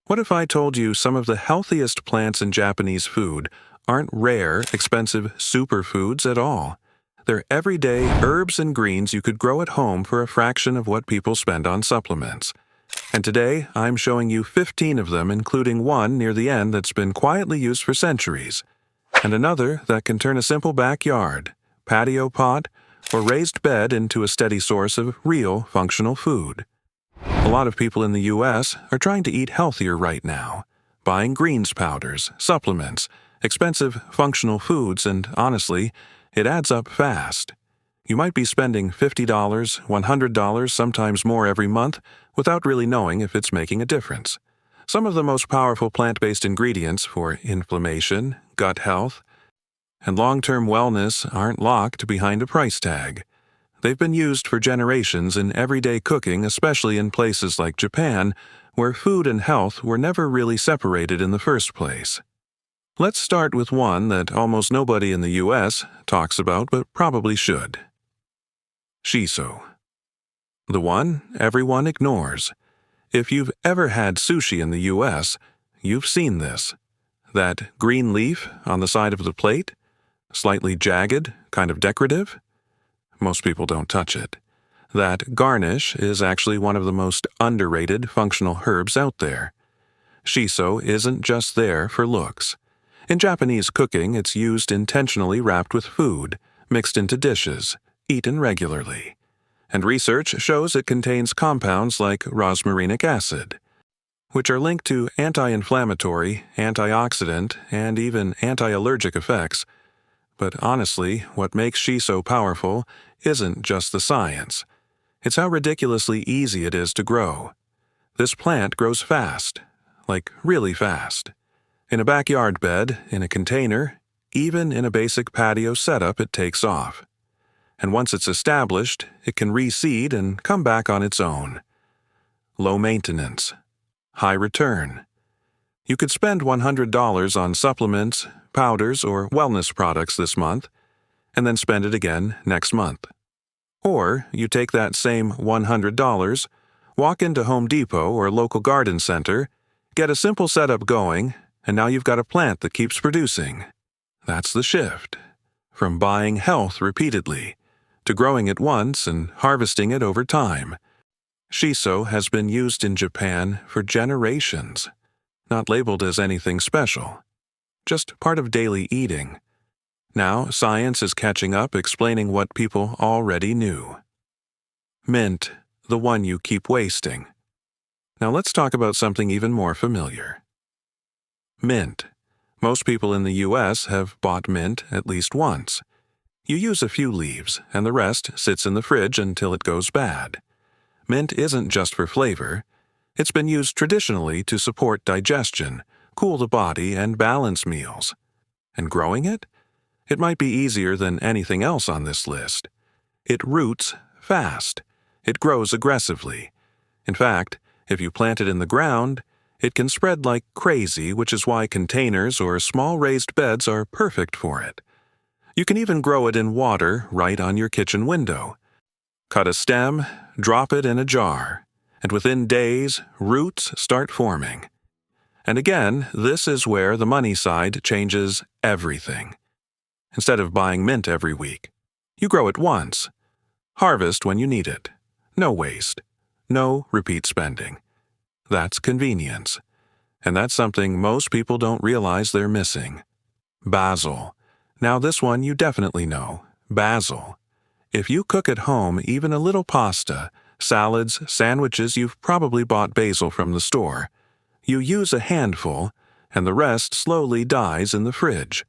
What if I told you some of the healthiest plants in Japanese food aren't rare, expensive superfoods at all? They're everyday herbs and greens you could grow at home for a fraction of what people spend on supplements. And today, I'm showing you 15 of them, including one near the end that's been quietly used for centuries, and another that can turn a simple backyard, patio pot, or raised bed into a steady source of real functional food. A lot of people in the U.S. are trying to eat healthier right now, buying greens powders, supplements, expensive functional foods, and honestly, it adds up fast. You might be spending $50, $100, sometimes more every month without really knowing if it's making a difference. Some of the most powerful plant-based ingredients for inflammation, gut health, and long-term wellness aren't locked behind a price tag. They've been used for generations in everyday cooking, especially in places like Japan, where food and health were never really separated in the first place. Let's start with one that almost nobody in the U.S. talks about but probably should. Shiso. The one everyone ignores. If you've ever had sushi in the U.S., you've seen this. That green leaf on the side of the plate? Slightly jagged, kind of decorative? Most people don't touch it. That garnish is actually one of the most underrated functional herbs out there. Shiso isn't just there for looks. In Japanese cooking, it's used intentionally wrapped with food, mixed into dishes, eaten regularly. And research shows it contains compounds like rosmarinic acid, which are linked to anti-inflammatory, antioxidant, and even anti-allergic effects. But honestly, what makes Shiso powerful isn't just the science. It's how ridiculously easy it is to grow. This plant grows fast, like really fast. In a backyard bed, in a container, even in a basic patio setup, it takes off. And once it's established, it can reseed and come back on its own. Low maintenance. High return. You could spend $100 on supplements, powders, or wellness products this month, and then spend it again next month. Or you take that same $100, walk into Home Depot or local garden center, get a simple setup going, and now you've got a plant that keeps producing. That's the shift. From buying health repeatedly, to growing it once and harvesting it over time. Shiso has been used in Japan for generations, not labeled as anything special, just part of daily eating. Now science is catching up, explaining what people already knew. Mint, the one you keep wasting. Now let's talk about something even more familiar. Mint. Most people in the U.S. have bought mint at least once. You use a few leaves, and the rest sits in the fridge until it goes bad. Mint isn't just for flavor. It's been used traditionally to support digestion, cool the body, and balance meals. And growing it? It might be easier than anything else on this list. It roots fast. It grows aggressively. In fact, if you plant it in the ground, it can spread like crazy, which is why containers or small raised beds are perfect for it. You can even grow it in water right on your kitchen window. Cut a stem, drop it in a jar, and within days, roots start forming. And again, this is where the money side changes everything. Instead of buying mint every week, you grow it once. Harvest when you need it. No waste. No repeat spending. That's convenience. And that's something most people don't realize they're missing. Basil. Now this one you definitely know. Basil. If you cook at home, even a little pasta, salads, sandwiches, you've probably bought basil from the store. You use a handful, and the rest slowly dies in the fridge.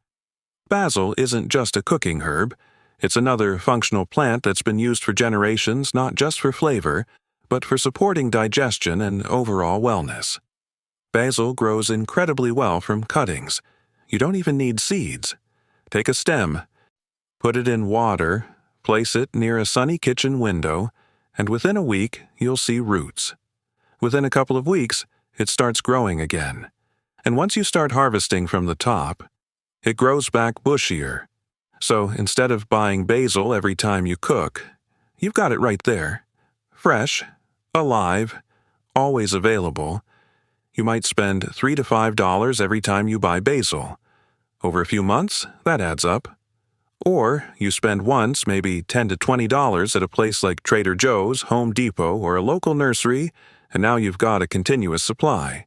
Basil isn't just a cooking herb. It's another functional plant that's been used for generations, not just for flavor, but for supporting digestion and overall wellness. Basil grows incredibly well from cuttings. You don't even need seeds. Take a stem, put it in water, place it near a sunny kitchen window, and within a week you'll see roots. Within a couple of weeks, it starts growing again. And once you start harvesting from the top, it grows back bushier. So instead of buying basil every time you cook, you've got it right there. Fresh, alive, always available. You might spend $3 to $5 every time you buy basil. Over a few months, that adds up. Or you spend once maybe $10 to $20 at a place like Trader Joe's, Home Depot, or a local nursery, and now you've got a continuous supply.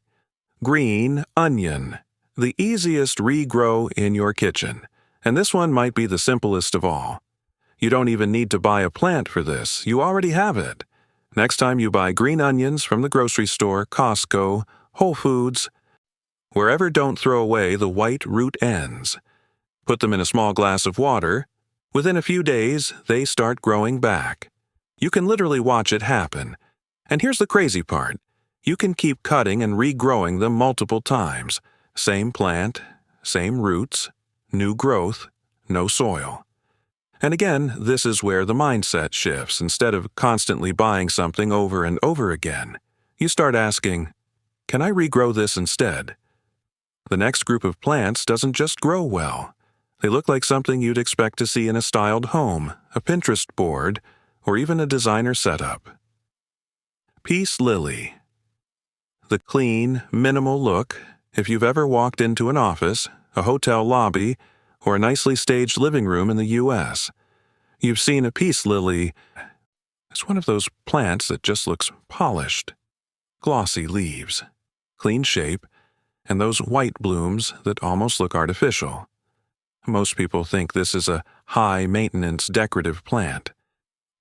Green onion, the easiest regrow in your kitchen. And this one might be the simplest of all. You don't even need to buy a plant for this. You already have it. Next time you buy green onions from the grocery store, Costco, Whole Foods, wherever, don't throw away the white root ends. Put them in a small glass of water. Within a few days, they start growing back. You can literally watch it happen. And here's the crazy part. You can keep cutting and regrowing them multiple times. Same plant, same roots, new growth, no soil. And again, this is where the mindset shifts. Instead of constantly buying something over and over again, you start asking, can I regrow this instead? The next group of plants doesn't just grow well. They look like something you'd expect to see in a styled home, a Pinterest board, or even a designer setup. Peace lily. The clean, minimal look, if you've ever walked into an office, a hotel lobby, or a nicely staged living room in the U.S., you've seen a peace lily. It's one of those plants that just looks polished. Glossy leaves, clean shape, and those white blooms that almost look artificial. Most people think this is a high-maintenance decorative plant.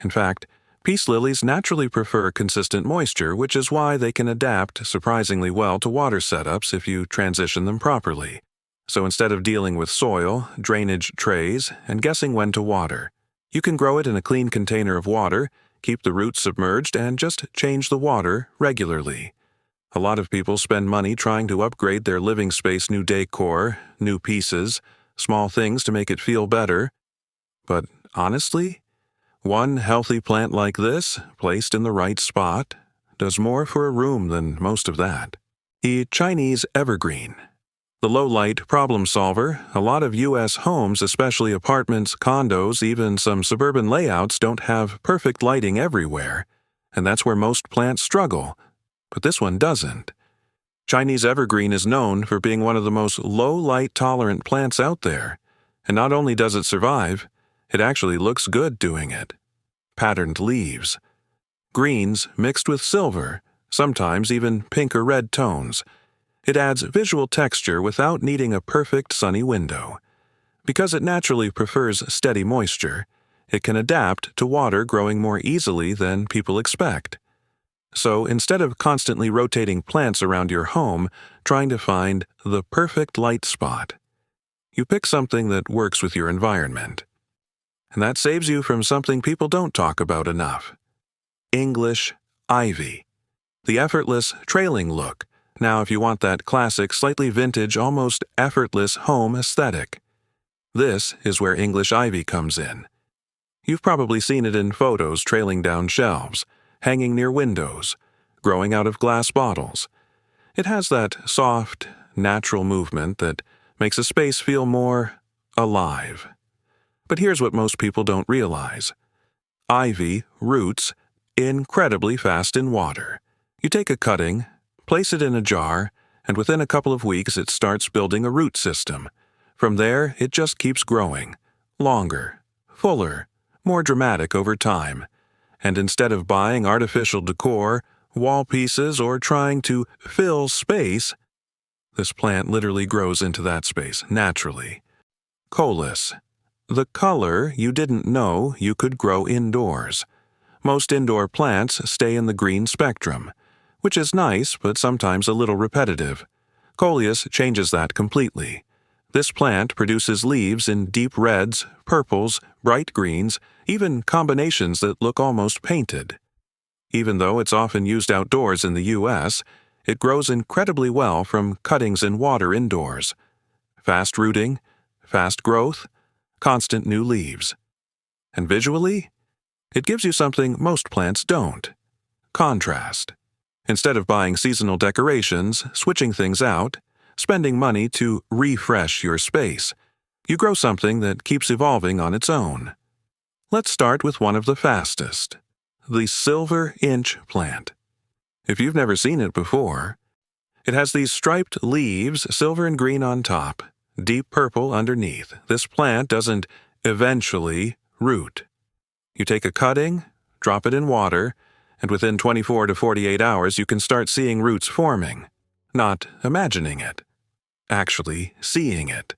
In fact, peace lilies naturally prefer consistent moisture, which is why they can adapt surprisingly well to water setups if you transition them properly. So instead of dealing with soil, drainage trays, and guessing when to water, you can grow it in a clean container of water, keep the roots submerged, and just change the water regularly. A lot of people spend money trying to upgrade their living space, new decor, new pieces, small things to make it feel better. But honestly, one healthy plant like this, placed in the right spot, does more for a room than most of that. The Chinese evergreen. The low-light problem solver, a lot of U.S. homes, especially apartments, condos, even some suburban layouts, don't have perfect lighting everywhere, and that's where most plants struggle. But this one doesn't. Chinese evergreen is known for being one of the most low-light tolerant plants out there, and not only does it survive, it actually looks good doing it. Patterned leaves. Greens mixed with silver, sometimes even pink or red tones. It adds visual texture without needing a perfect sunny window. Because it naturally prefers steady moisture, it can adapt to water growing more easily than people expect. So instead of constantly rotating plants around your home, trying to find the perfect light spot, you pick something that works with your environment. And that saves you from something people don't talk about enough. English ivy. The effortless, trailing look. Now, if you want that classic, slightly vintage, almost effortless home aesthetic, this is where English ivy comes in. You've probably seen it in photos trailing down shelves, hanging near windows, growing out of glass bottles. It has that soft, natural movement that makes a space feel more alive. But here's what most people don't realize. Ivy roots incredibly fast in water. You take a cutting, place it in a jar, and within a couple of weeks it starts building a root system. From there, it just keeps growing, longer, fuller, more dramatic over time. And instead of buying artificial decor, wall pieces, or trying to fill space, this plant literally grows into that space naturally. Coleus. The color you didn't know you could grow indoors. Most indoor plants stay in the green spectrum, which is nice but sometimes a little repetitive. Coleus changes that completely. This plant produces leaves in deep reds, purples, bright greens, even combinations that look almost painted. Even though it's often used outdoors in the U.S., it grows incredibly well from cuttings in water indoors. Fast rooting, fast growth, constant new leaves. And visually, it gives you something most plants don't. Contrast. Instead of buying seasonal decorations, switching things out, spending money to refresh your space, you grow something that keeps evolving on its own. Let's start with one of the fastest, the silver inch plant. If you've never seen it before, It has these striped leaves, silver and green on top, deep purple underneath. This plant doesn't eventually root. You take a cutting, drop it in water, and within 24 to 48 hours you can start seeing roots forming. Not imagining it, actually seeing it.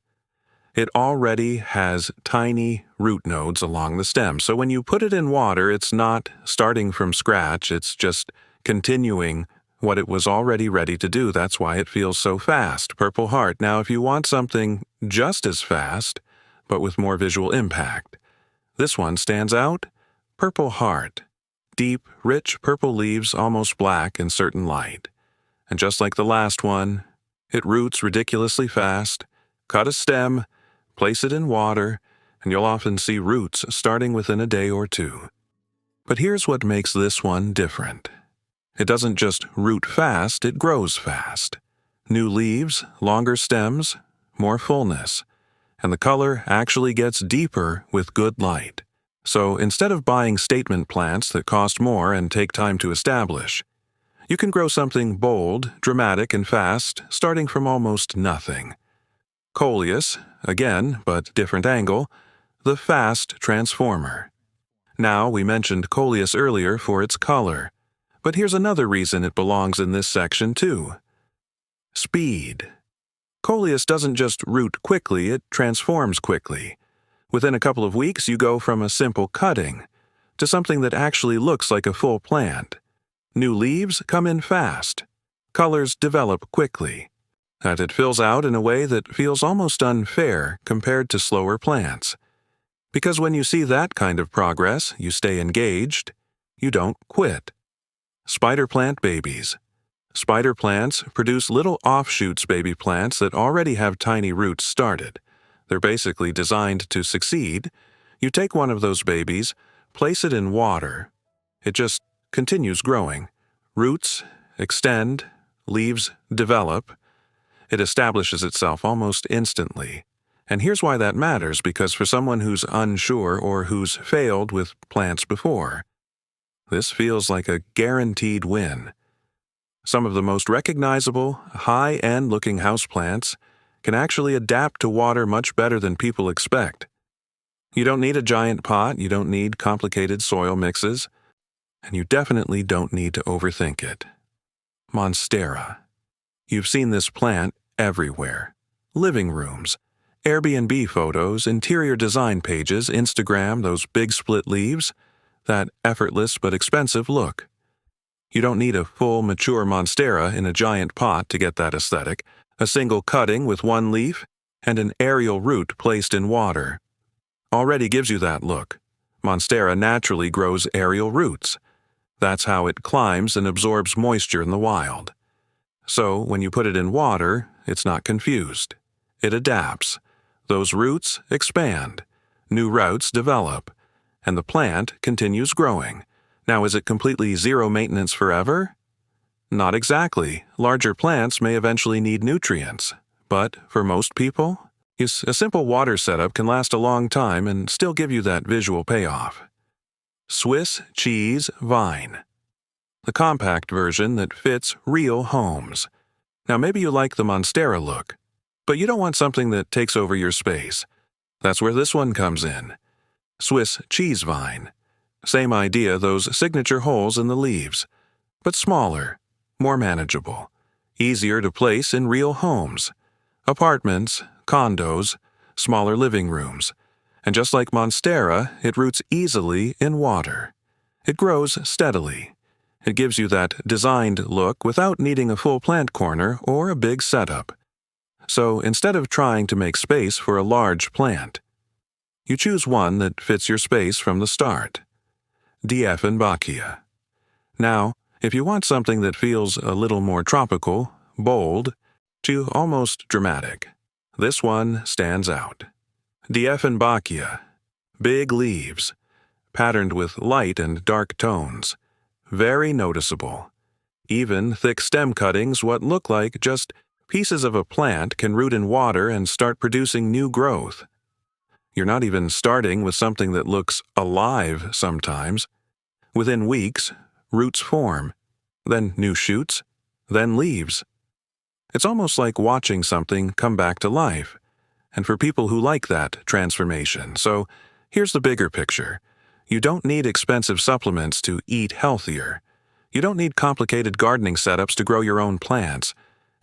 It already has tiny root nodes along the stem, so when you put it in water, it's not starting from scratch, it's just continuing what it was already ready to do. That's why it feels so fast. Purple heart. Now, if you want something just as fast, but with more visual impact, this one stands out. Purple heart. Deep, rich purple leaves, almost black in certain light. And just like the last one, it roots ridiculously fast. Cut a stem, place it in water, and you'll often see roots starting within a day or two. But here's what makes this one different. It doesn't just root fast, it grows fast. New leaves, longer stems, more fullness. And the color actually gets deeper with good light. So instead of buying statement plants that cost more and take time to establish, you can grow something bold, dramatic, and fast, starting from almost nothing. Coleus, again, but different angle, the fast transformer. Now, we mentioned Coleus earlier for its color, but here's another reason it belongs in this section too. Speed. Coleus doesn't just root quickly, it transforms quickly. Within a couple of weeks, you go from a simple cutting to something that actually looks like a full plant. New leaves come in fast. Colors develop quickly. And it fills out in a way that feels almost unfair compared to slower plants. Because when you see that kind of progress, you stay engaged. You don't quit. Spider plant babies. Spider plants produce little offshoots baby plants that already have tiny roots started. They're basically designed to succeed. You take one of those babies, place it in water. It just continues growing. Roots extend, leaves develop. It establishes itself almost instantly. And here's why that matters, because for someone who's unsure or who's failed with plants before, this feels like a guaranteed win. Some of the most recognizable, high-end looking houseplants can actually adapt to water much better than people expect. You don't need a giant pot, you don't need complicated soil mixes, and you definitely don't need to overthink it. Monstera. You've seen this plant everywhere. Living rooms, Airbnb photos, interior design pages, Instagram, those big split leaves, that effortless but expensive look. You don't need a full, mature monstera in a giant pot to get that aesthetic. A single cutting with one leaf and an aerial root placed in water already gives you that look. Monstera naturally grows aerial roots. That's how it climbs and absorbs moisture in the wild. So when you put it in water, it's not confused. It adapts. Those roots expand. New roots develop. And the plant continues growing. Now, is it completely zero maintenance forever? Not exactly. Larger plants may eventually need nutrients. But for most people, a simple water setup can last a long time and still give you that visual payoff. Swiss cheese vine. The compact version that fits real homes. Now, maybe you like the monstera look, but you don't want something that takes over your space. That's where this one comes in. Swiss cheese vine. Same idea, those signature holes in the leaves, but smaller, more manageable, easier to place in real homes, apartments, condos, smaller living rooms. And just like monstera, it roots easily in water. It grows steadily. It gives you that designed look without needing a full plant corner or a big setup. So instead of trying to make space for a large plant, you choose one that fits your space from the start. Dieffenbachia. Now, if you want something that feels a little more tropical, bold, to almost dramatic, this one stands out. Dieffenbachia. Big leaves, patterned with light and dark tones. Very noticeable. Even thick stem cuttings, what look like just pieces of a plant, can root in water and start producing new growth. You're not even starting with something that looks alive sometimes. Within weeks, roots form, then new shoots, then leaves. It's almost like watching something come back to life. And for people who like that transformation. So, here's the bigger picture. You don't need expensive supplements to eat healthier. You don't need complicated gardening setups to grow your own plants.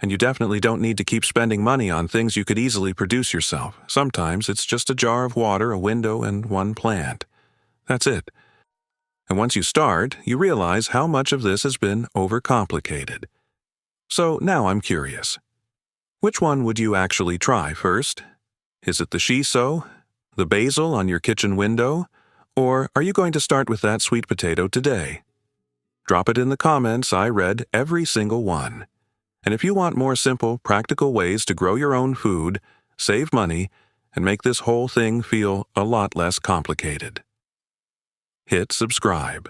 And you definitely don't need to keep spending money on things you could easily produce yourself. Sometimes it's just a jar of water, a window, and one plant. That's it. And once you start, you realize how much of this has been overcomplicated. So now I'm curious. Which one would you actually try first? Is it the shiso, the basil on your kitchen window, or are you going to start with that sweet potato today? Drop it in the comments. I read every single one. And if you want more simple, practical ways to grow your own food, save money, and make this whole thing feel a lot less complicated, hit subscribe.